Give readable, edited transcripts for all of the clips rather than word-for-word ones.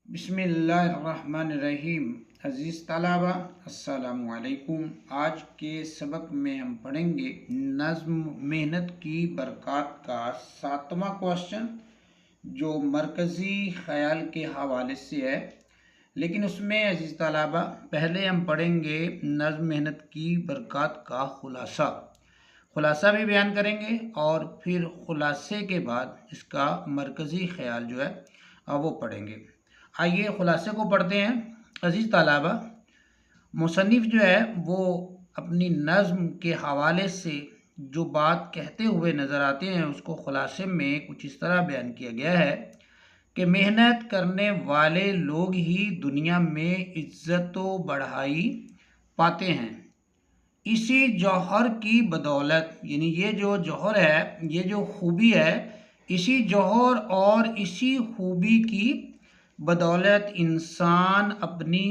बिस्मिल्लाहिर्रहमानिर्रहीम। अज़ीज़ तलबा अस्सलामु अलैकुम। आज के सबक में हम पढ़ेंगे नज़्म मेहनत की बरक़ात का 7वां क्वेश्चन, जो मरकज़ी ख़याल के हवाले से है। लेकिन उसमें अज़ीज़ तलबा पहले हम पढ़ेंगे नज़्म मेहनत की बरक़ात का ख़ुलासा भी बयान करेंगे और फिर ख़ुलासे के बाद इसका मरकज़ी ख़याल जो है वो पढ़ेंगे। आइए ख़ुलासे को पढ़ते हैं। अज़ीज़ तलबा, मुसन्निफ़ जो है वो अपनी नज़्म के हवाले से जो बात कहते हुए नज़र आते हैं उसको ख़ुलासे में कुछ इस तरह बयान किया गया है कि मेहनत करने वाले लोग ही दुनिया में इज़्ज़त व बढ़ाई पाते हैं। इसी जौहर की बदौलत, यानी ये जो जौहर है, ये जो खूबी है, इसी जौहर और इसी खूबी की बदौलत इंसान अपनी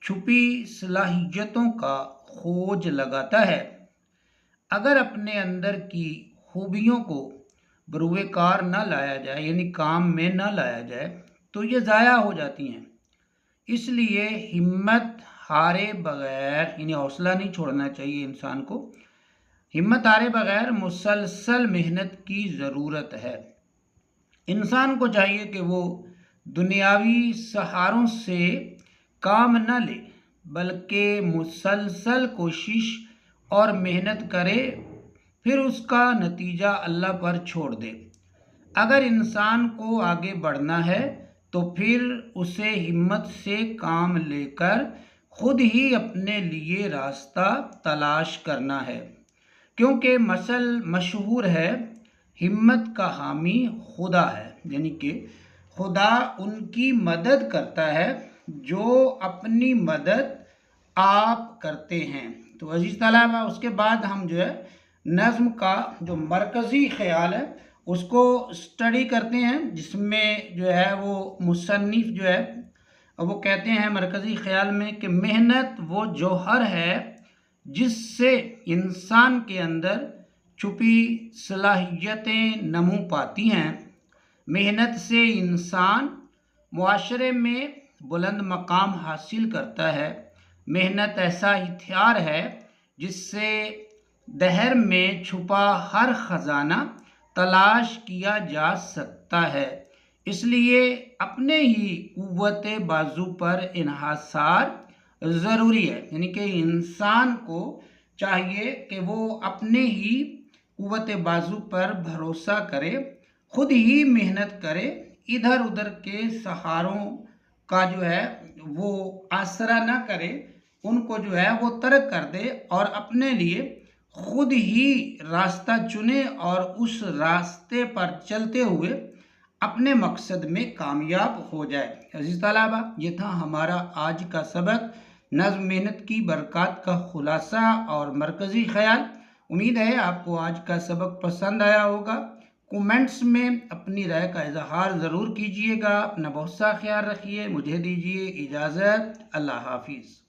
छुपी सलाहियतों का खोज लगाता है। अगर अपने अंदर की खूबियों को बरूए कार न लाया जाए, यानी काम में न लाया जाए, तो ये ज़ाया हो जाती हैं। इसलिए हिम्मत हारे बगैर, यानी हौसला नहीं छोड़ना चाहिए इंसान को। हिम्मत हारे बगैर मुसलसल मेहनत की ज़रूरत है। इंसान को चाहिए कि वो दुनियावी सहारों से काम न ले, बल्कि मुसलसल कोशिश और मेहनत करे, फिर उसका नतीजा अल्लाह पर छोड़ दे। अगर इंसान को आगे बढ़ना है तो फिर उसे हिम्मत से काम लेकर खुद ही अपने लिए रास्ता तलाश करना है, क्योंकि मसल मशहूर है, हिम्मत का हामी खुदा है। यानी कि खुदा उनकी मदद करता है जो अपनी मदद आप करते हैं। तो अज़ीज़ तलबा, उसके बाद हम जो है नज़्म का जो मरकज़ी ख़याल है उसको स्टडी करते हैं, जिसमें जो है वो मुसन्निफ़ जो है वो कहते हैं मरकज़ी ख़याल में कि मेहनत वो जौहर है जिससे इंसान के अंदर छुपी सलाहियतें नमू पाती हैं। मेहनत से इंसान मुआशरे में बुलंद मकाम हासिल करता है। मेहनत ऐसा हथियार है जिससे दहर में छुपा हर ख़जाना तलाश किया जा सकता है। इसलिए अपने ही क़ुव्वत बाजू पर इन्हासार ज़रूरी है। यानी कि इंसान को चाहिए कि वो अपने ही क़ुव्वत बाजू पर भरोसा करे, खुद ही मेहनत करे, इधर उधर के सहारों का जो है वो आसरा ना करे, उनको जो है वो तर्क कर दे और अपने लिए खुद ही रास्ता चुने और उस रास्ते पर चलते हुए अपने मकसद में कामयाब हो जाए। अज़ीज़ तलबा, ये था हमारा आज का सबक, नज़्म मेहनत की बरक़ात का ख़ुलासा और मरकज़ी ख़याल। उम्मीद है आपको आज का सबक पसंद आया होगा। कमेंट्स में अपनी राय का इजहार ज़रूर कीजिएगा। अपना बहुत सा ख्याल रखिए। मुझे दीजिए इजाज़त। अल्लाह हाफिज़।